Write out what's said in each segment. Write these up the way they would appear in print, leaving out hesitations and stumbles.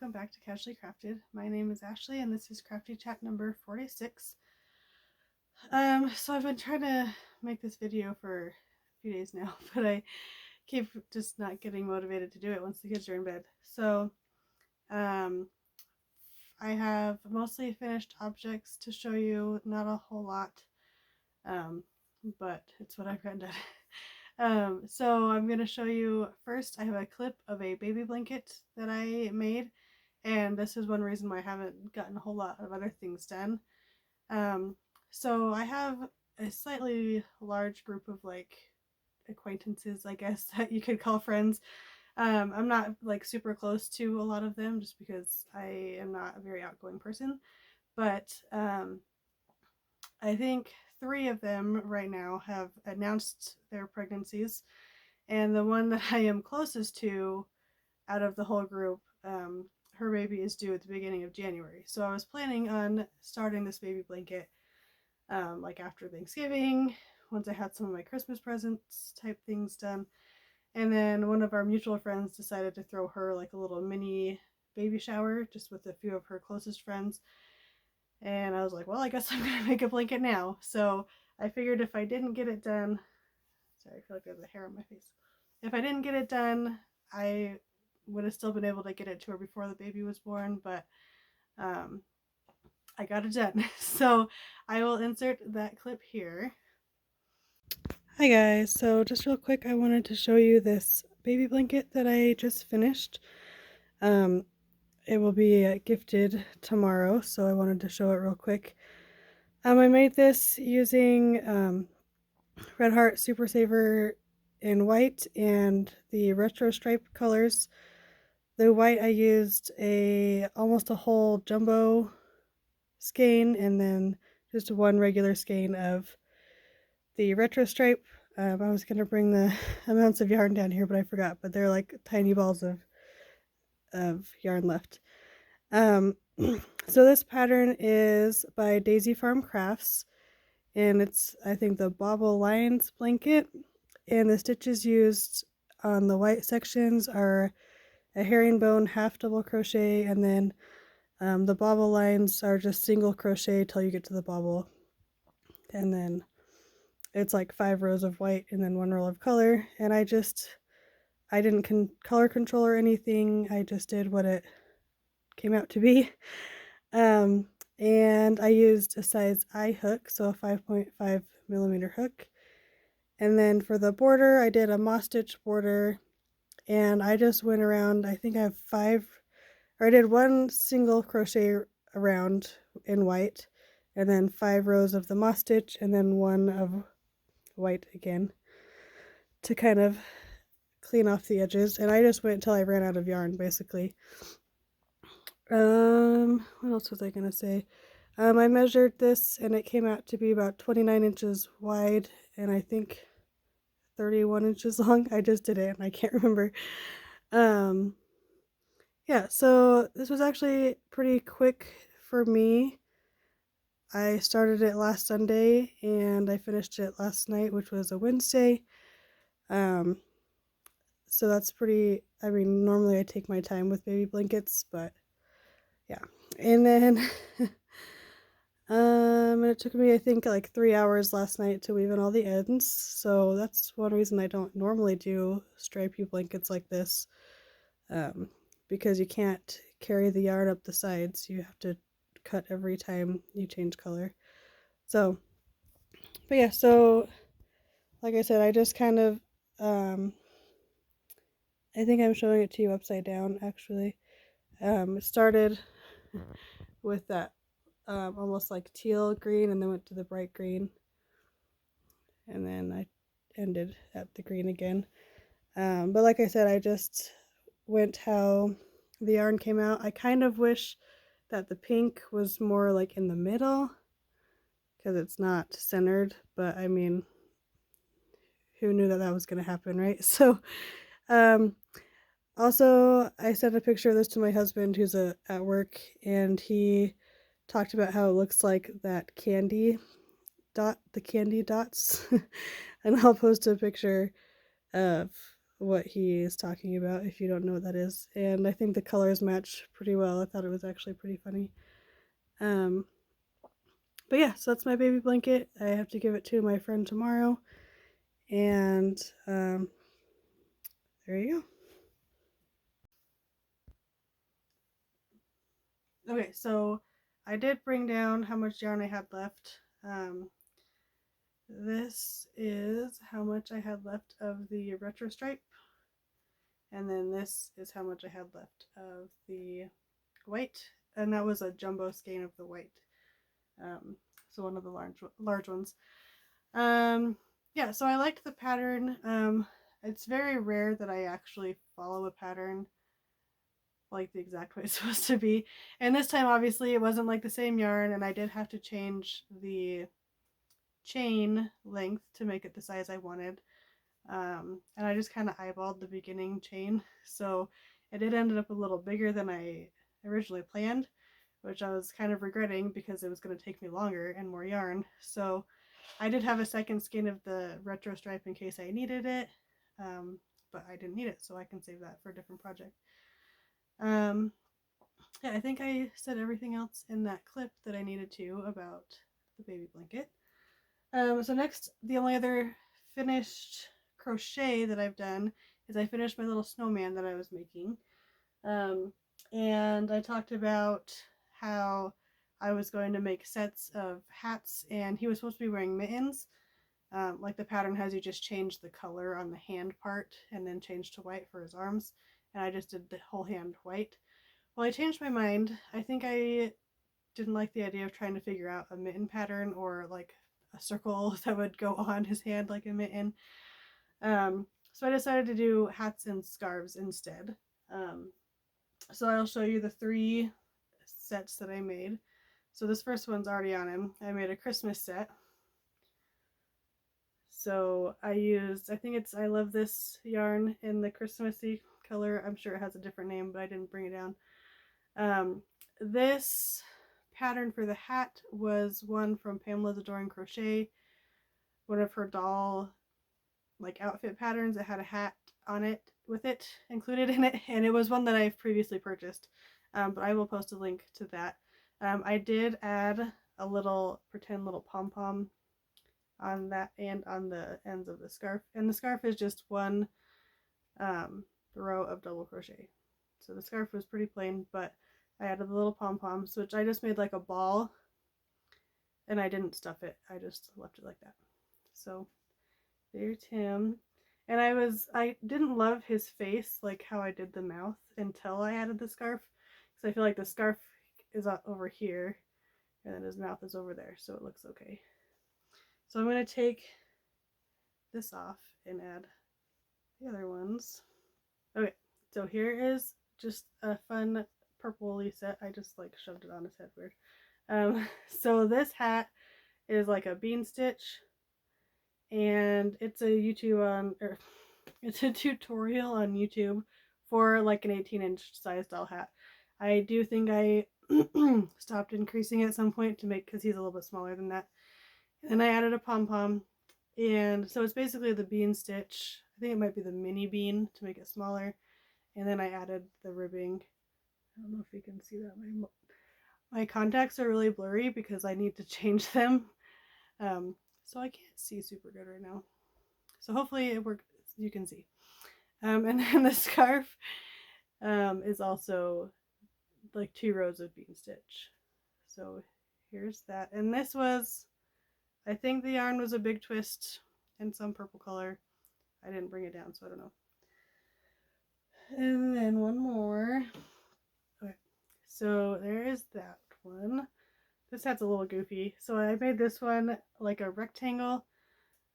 welcome back to Casually Crafted. My name is Ashley and this is Crafty Chat number 46. So I've been trying to make this video for a few days now, but I keep just not getting motivated to do it once the kids are in bed. So I have mostly finished objects to show you, not a whole lot, but it's what I've gotten done. So I'm going to show you first. I have a clip of a baby blanket that I made, and this is one reason why I haven't gotten a whole lot of other things done. So I have a slightly large group of acquaintances, I guess, that you could call friends. I'm not super close to a lot of them just because I am not a very outgoing person, but I think 3 of them right now have announced their pregnancies, and the one that I am closest to out of the whole group, her baby is due at the beginning of January. So I was planning on starting this baby blanket after Thanksgiving, once I had some of my Christmas presents type things done. And then one of our mutual friends decided to throw her a little mini baby shower just with a few of her closest friends. And I was like, well, I guess I'm going to make a blanket now. So I figured if I didn't get it done, sorry, I feel like there's a hair on my face. If I didn't get it done, I would have still been able to get it to her before the baby was born, but I got it done. So I will insert that clip here. Hi guys, so just real quick, I wanted to show you this baby blanket that I just finished. It will be gifted tomorrow, so I wanted to show it real quick. I made this using Red Heart Super Saver in white and the retro stripe colors. The white I used almost a whole jumbo skein and then just one regular skein of the retro stripe. I was going to bring the amounts of yarn down here, but I forgot, but they're like tiny balls of yarn left. So this pattern is by Daisy Farm Crafts, and it's, I think, the Bobble Lions blanket, and the stitches used on the white sections are a herringbone half double crochet, and then the bobble lines are just single crochet till you get to the bobble, and then it's 5 rows of white and then 1 row of color. And I didn't color control or anything, I just did what it came out to be. And I used a size I hook, so a 5.5 millimeter hook. And then for the border, I did a moss stitch border, and I just went around, I think I have 5, or I did 1 single crochet around in white, and then 5 rows of the moss stitch, and then 1 of white again to kind of clean off the edges. And I just went until I ran out of yarn, basically. What else was I gonna say? I measured this and it came out to be about 29 inches wide and I think 31 inches long. I just did it and I can't remember. Yeah, so this was actually pretty quick for me. I started it last Sunday and I finished it last night, which was a Wednesday. So that's pretty, normally I take my time with baby blankets, but yeah. And then it took me, I think, 3 hours last night to weave in all the ends. So that's one reason I don't normally do stripy blankets like this, because you can't carry the yarn up the sides. You have to cut every time you change color. So, but yeah, so like I said, I just kind of, I think I'm showing it to you upside down, actually. It started with that almost teal green and then went to the bright green. And then I ended at the green again. But like I said, I just went how the yarn came out. I kind of wish that the pink was more in the middle because it's not centered, but who knew that was going to happen, right? So also I sent a picture of this to my husband who's at work, and he talked about how it looks like that candy dots. And I'll post a picture of what he is talking about if you don't know what that is. And I think the colors match pretty well. I thought it was actually pretty funny. But yeah, so that's my baby blanket. I have to give it to my friend tomorrow. And there you go. Okay, so I did bring down how much yarn I had left. This is how much I had left of the retro stripe. And then this is how much I had left of the white. And that was a jumbo skein of the white. So one of the large ones. Yeah, so I liked the pattern. It's very rare that I actually follow a pattern like the exact way it's supposed to be. And this time, obviously, it wasn't like the same yarn, and I did have to change the chain length to make it the size I wanted. And I just kind of eyeballed the beginning chain, so it did end up a little bigger than I originally planned, which I was kind of regretting because it was going to take me longer and more yarn. So I did have a second skein of the retro stripe in case I needed it, but I didn't need it, so I can save that for a different project. Yeah, I think I said everything else in that clip that I needed to about the baby blanket. So next, the only other finished crochet that I've done is I finished my little snowman that I was making. And I talked about how I was going to make sets of hats, and he was supposed to be wearing mittens. Like the pattern has you just change the color on the hand part and then change to white for his arms. And I just did the whole hand white. Well, I changed my mind. I think I didn't like the idea of trying to figure out a mitten pattern or like a circle that would go on his hand like a mitten. So I decided to do hats and scarves instead. So I'll show you the 3 sets that I made. So this first one's already on him. I made a Christmas set. So I used, I think it's I Love This yarn in the Christmassy color. I'm sure it has a different name, but I didn't bring it down. This pattern for the hat was one from Pamela's Adoring Crochet, one of her doll like outfit patterns. It had a hat on it with it included in it, and it was one that I've previously purchased, but I will post a link to that. I did add a little pretend little pom-pom on that and on the ends of the scarf, and the scarf is just one row of double crochet. So the scarf was pretty plain, but I added the little pom-poms, which I just made like a ball, and I didn't stuff it. I just left it like that. So there's him. And I didn't love his face, like how I did the mouth, until I added the scarf. Because I feel like the scarf is over here, and then his mouth is over there, so it looks okay. So I'm going to take this off and add the other ones. Okay, so here is just a fun purpley set. I just like shoved it on his head weird. So this hat is like a bean stitch, and it's a tutorial on YouTube for like an 18-inch size doll hat. I do think I stopped increasing at some point to make, because he's a little bit smaller than that. And I added a pom-pom, and so it's basically the bean stitch. I think it might be the mini bean to make it smaller. And then I added the ribbing. I don't know if you can see that. My contacts are really blurry because I need to change them. So I can't see super good right now. So hopefully it works. You can see. And then the scarf is also like 2 rows of bean stitch. So here's that. And this was, I think the yarn was a Big Twist in some purple color. I didn't bring it down, so I don't know. And then one more. Okay, so there is that one. This hat's a little goofy. So I made this one like a rectangle.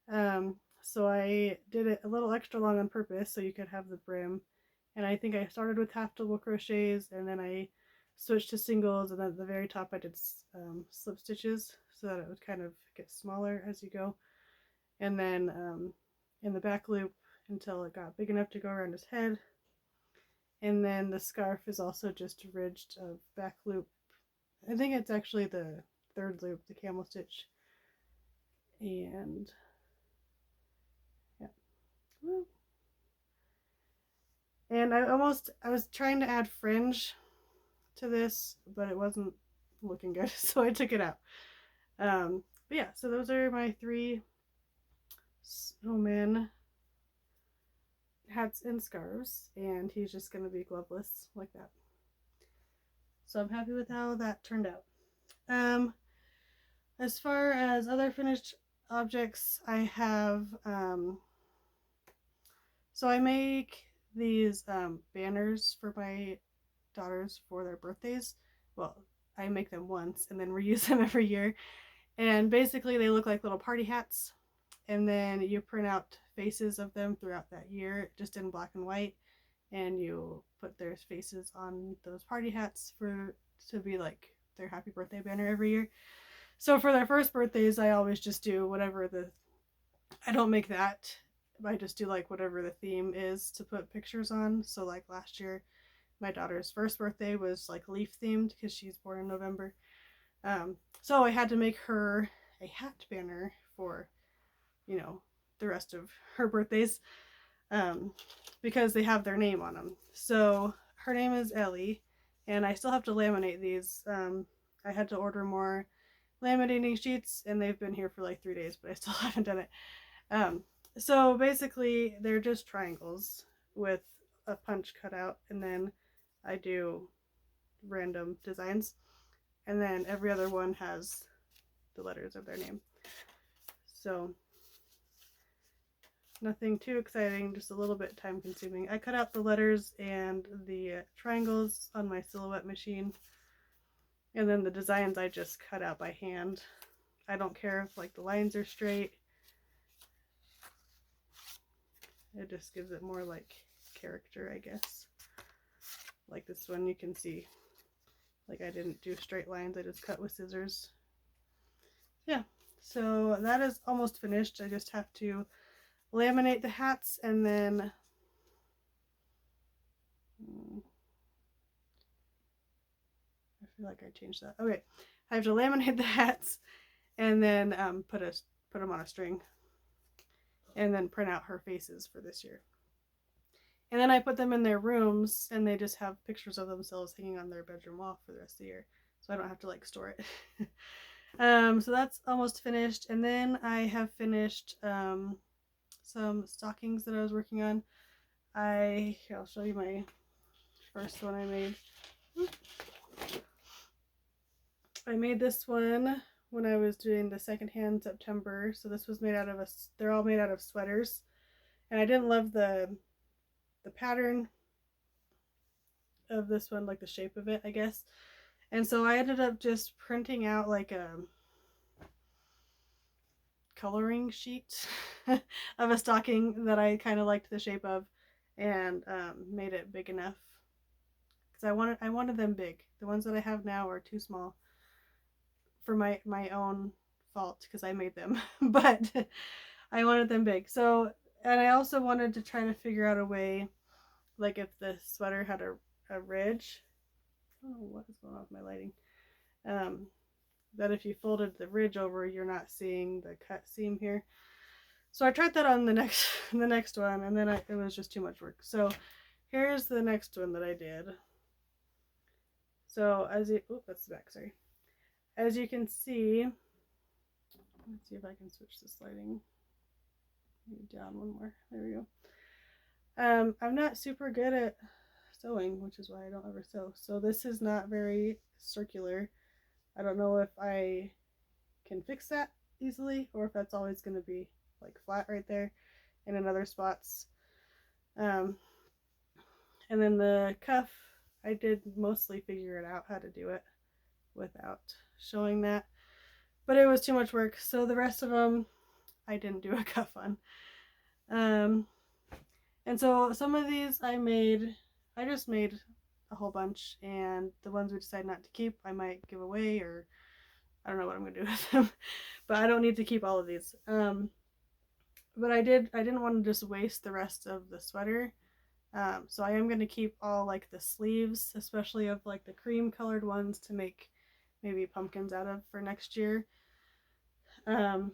So I did it a little extra long on purpose so you could have the brim. And I think I started with half double crochets, and then I switched to singles, and then at the very top I did slip stitches so that it would kind of get smaller as you go. And then in the back loop until it got big enough to go around his head. And then the scarf is also just ridged of back loop. I think it's actually the 3rd loop, the camel stitch. And yeah, well, And I was trying to add fringe to this, but it wasn't looking good, so I took it out. But yeah, so those are my 3 snowman hats and scarves, and he's just gonna be gloveless like that. So I'm happy with how that turned out. As far as other finished objects, I have so I make these banners for my daughters for their birthdays. Well, I make them once and then reuse them every year. And basically, they look like little party hats. And then you print out faces of them throughout that year, just in black and white. And you put their faces on those party hats for to be like their happy birthday banner every year. So for their first birthdays, I always just do whatever I don't make that. I just do like whatever the theme is to put pictures on. So like last year, my daughter's first birthday was like leaf themed because she's born in November. So I had to make her a hat banner for, the rest of her birthdays, because they have their name on them. So her name is Ellie, and I still have to laminate these. I had to order more laminating sheets, and they've been here for like 3 days, but I still haven't done it. So basically, they're just triangles with a punch cut out, and then I do random designs, and then every other one has the letters of their name. So nothing too exciting, just a little bit time consuming. I cut out the letters and the triangles on my silhouette machine, and then the designs I just cut out by hand. I don't care if like the lines are straight. It just gives it more like character, I guess. Like this one, you can see like I didn't do straight lines, I just cut with scissors. Yeah, so that is almost finished. I just have to laminate the hats, and then I feel like I changed that. Okay, I have to laminate the hats and then put them on a string, and then print out her faces for this year. And then I put them in their rooms, and they just have pictures of themselves hanging on their bedroom wall for the rest of the year, so I don't have to like store it. So that's almost finished, and then I have finished some stockings that I was working on. I'll show you my first one I made. I made this one when I was doing the secondhand September. So this was made out of they're all made out of sweaters, and I didn't love the pattern of this one, like the shape of it, I guess. And so I ended up just printing out like a coloring sheet of a stocking that I kind of liked the shape of, and made it big enough because I wanted them big. The ones that I have now are too small for my own fault because I made them, but I wanted them big. So, and I also wanted to try to figure out a way, like if the sweater had a ridge. I don't know what is going on with my lighting. That if you folded the ridge over, you're not seeing the cut seam here. So I tried that on the next one, and then it was just too much work. So here's the next one that I did. So that's the back, sorry. As you can see, let's see if I can switch this lighting. Maybe down one more. There we go. I'm not super good at sewing, which is why I don't ever sew. So this is not very circular. I don't know if I can fix that easily, or if that's always going to be like flat right there and in other spots. And then the cuff, I did mostly figure it out how to do it without showing that, but it was too much work. So the rest of them I didn't do a cuff on. And so some of these I just made a whole bunch, and the ones we decide not to keep I might give away, or I don't know what I'm gonna do with them. But I don't need to keep all of these. But I didn't want to just waste the rest of the sweater. So I am going to keep all like the sleeves, especially of like the cream colored ones, to make maybe pumpkins out of for next year. But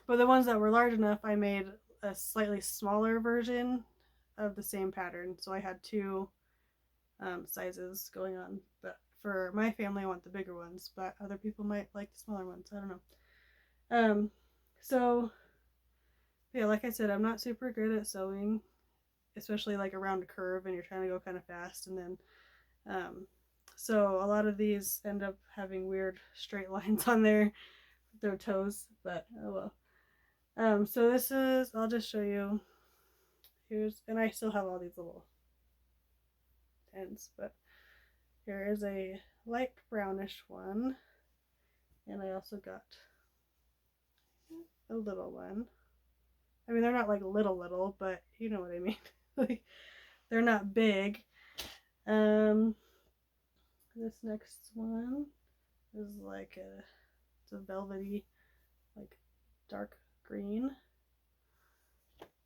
the ones that were large enough, I made a slightly smaller version of the same pattern. So I had two sizes going on. But for my family, I want the bigger ones, but other people might like the smaller ones. I don't know. So yeah, like I said, I'm not super good at sewing, especially like around a curve and you're trying to go kind of fast. And then, so a lot of these end up having weird straight lines on their toes, but oh well. So this is, I'll just show you. Here's, and I still have all these little ends, but here is a light brownish one, and I also got a little one. I mean, they're not like little, but you know what I mean. Like, they're not big. This next one is like it's a velvety, like dark green.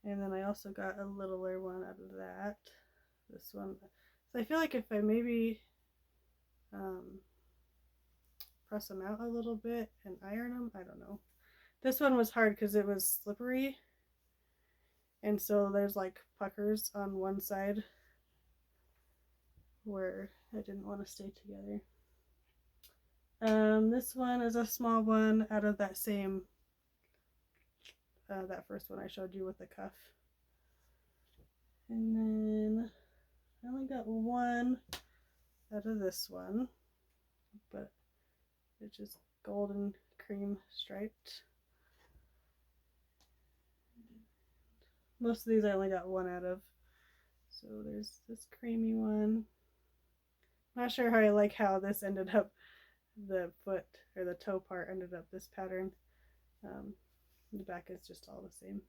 And then I also got a littler one out of that. This one. So I feel like if I maybe press them out a little bit and iron them, I don't know. This one was hard because it was slippery. And so there's like puckers on one side where I didn't want to stay together. This one is a small one out of that same, that first one I showed you with the cuff. And then I only got one out of this one, but it's just golden cream striped. Most of these I only got one out of. So there's this creamy one. Not sure how I like how this ended up, the foot or the toe part ended up this pattern. The back is just all the same.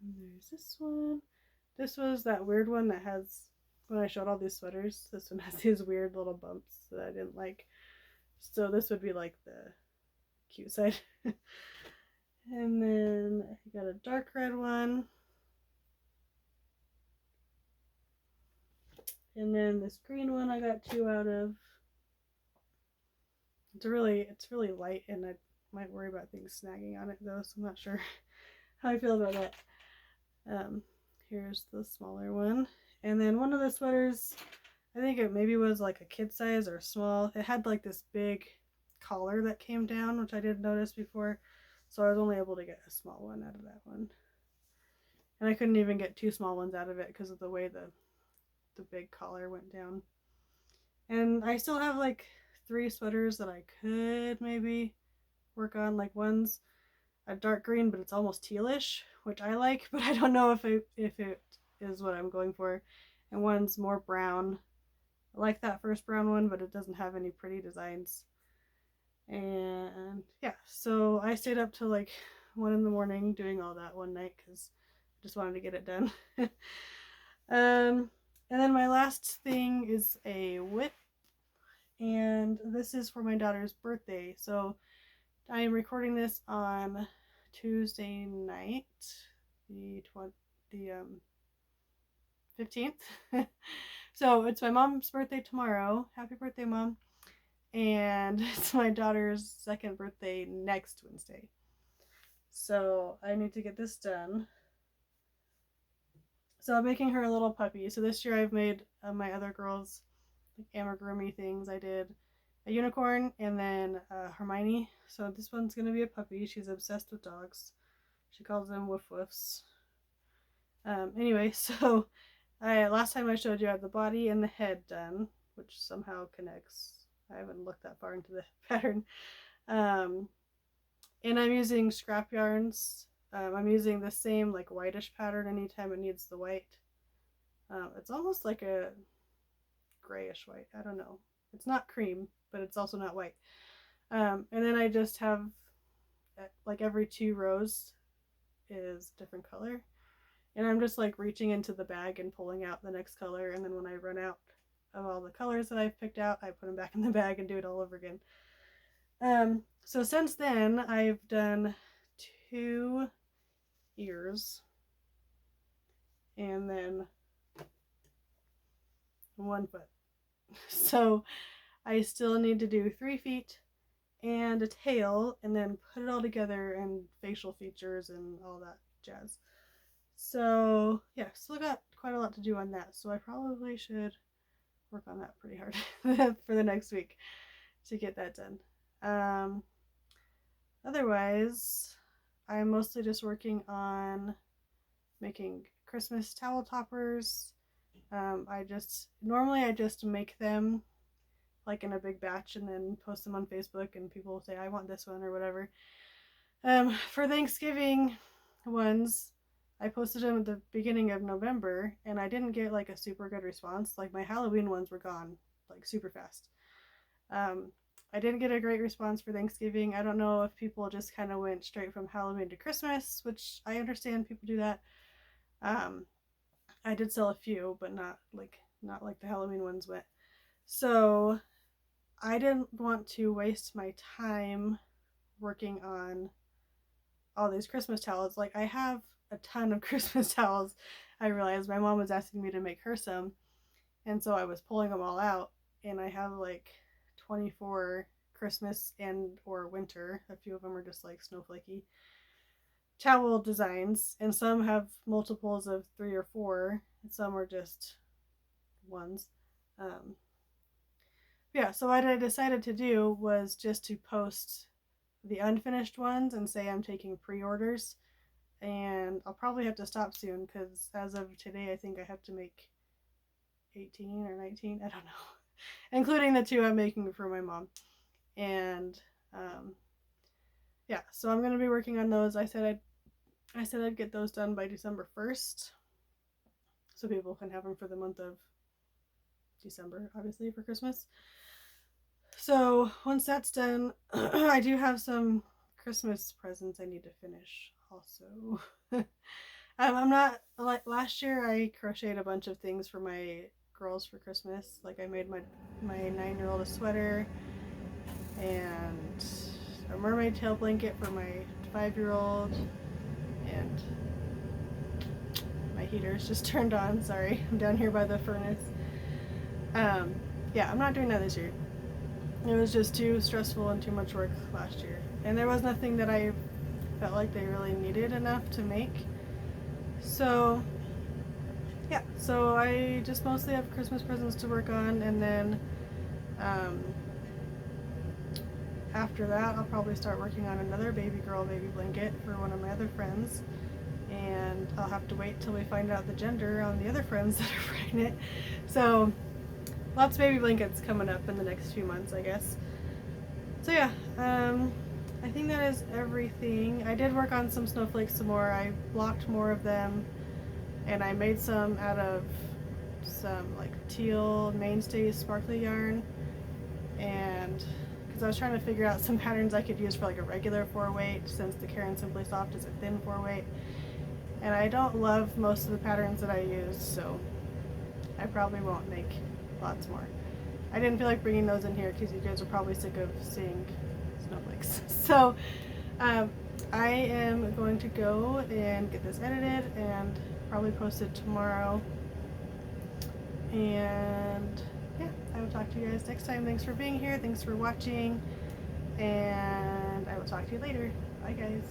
And there's this one. This was that weird one that has, when I showed all these sweaters, this one has these weird little bumps that I didn't like. So this would be like the cute side. And then I got a dark red one. And then this green one I got two out of. It's really light, and I might worry about things snagging on it though, so I'm not sure how I feel about that. Here's the smaller one. And then one of the sweaters, I think it maybe was like a kid size or small. It had like this big collar that came down, which I didn't notice before. So I was only able to get a small one out of that one. And I couldn't even get two small ones out of it because of the way the big collar went down. And I still have like 3 sweaters that I could maybe work on. Like one's a dark green, but it's almost tealish, which I like, but I don't know if it is what I'm going for. And one's more brown. I like that first brown one, but it doesn't have any pretty designs. And yeah, so I stayed up till like 1 in the morning doing all that one night because I just wanted to get it done. And then my last thing is a whip, and this is for my daughter's birthday. So I am recording this on Tuesday night, the 15th. So it's my mom's birthday tomorrow. Happy birthday, Mom. And it's my daughter's 2nd birthday next Wednesday. So I need to get this done. So I'm making her a little puppy. So this year I've made my other girls like amigurumi things. I did a unicorn and then Hermione. So this one's going to be a puppy. She's obsessed with dogs. She calls them woof woofs. Anyway, so last time I showed you I had the body and the head done, which somehow connects. I haven't looked that far into the pattern. And I'm using scrap yarns. I'm using the same like whitish pattern anytime it needs the white. It's almost like a grayish white. I don't know. It's not cream, but it's also not white. And then I just have like every 2 rows is different color. And I'm just like reaching into the bag and pulling out the next color. And then when I run out of all the colors that I've picked out, I put them back in the bag and do it all over again. So since then, I've done 2 ears and then 1 foot. So I still need to do 3 feet and a tail, and then put it all together and facial features and all that jazz. So yeah, still got quite a lot to do on that. So I probably should work on that pretty hard for the next week to get that done. Otherwise, I'm mostly just working on making Christmas towel toppers. I just make them like in a big batch and then post them on Facebook, and people will say I want this one or whatever. For Thanksgiving ones, I posted them at the beginning of November, and I didn't get like a super good response. Like my Halloween ones were gone like super fast. I didn't get a great response for Thanksgiving. I don't know if people just kind of went straight from Halloween to Christmas, which I understand people do that. I did sell a few, but not like the Halloween ones went. So I didn't want to waste my time working on all these Christmas towels. Like I have a ton of Christmas towels. I realized my mom was asking me to make her some, and so I was pulling them all out, and I have like 24 Christmas and or winter. A few of them are just like snowflakey towel designs, and some have multiples of 3 or 4, and some are just ones. Yeah, so what I decided to do was just to post the unfinished ones and say I'm taking pre-orders, and I'll probably have to stop soon because as of today I think I have to make 18 or 19, I don't know, including the 2 I'm making for my mom. And yeah, so I'm going to be working on those. I said I'd get those done by December 1st so people can have them for the month of December, obviously, for Christmas. So once that's done, I do have some Christmas presents I need to finish also. I'm not, like last year I crocheted a bunch of things for my girls for Christmas. Like I made my 9-year-old a sweater and a mermaid tail blanket for my 5-year-old, and my heater's just turned on. Sorry, I'm down here by the furnace. Yeah, I'm not doing that this year. It was just too stressful and too much work last year, and there was nothing that I felt like they really needed enough to make. So yeah, so I just mostly have Christmas presents to work on, and then after that I'll probably start working on another baby blanket for one of my other friends, and I'll have to wait till we find out the gender on the other friends that are pregnant. So lots of baby blankets coming up in the next few months, I guess. So yeah, I think that is everything. I did work on some snowflakes some more. I blocked more of them, and I made some out of some like teal mainstay sparkly yarn, and because I was trying to figure out some patterns I could use for like a regular 4-weight, since the Caron Simply Soft is a thin 4-weight, and I don't love most of the patterns that I use, so I probably won't make lots more. I didn't feel like bringing those in here because you guys are probably sick of seeing snowflakes. So I am going to go and get this edited and probably post it tomorrow. And yeah, I will talk to you guys next time. Thanks for being here. Thanks for watching. And I will talk to you later. Bye guys.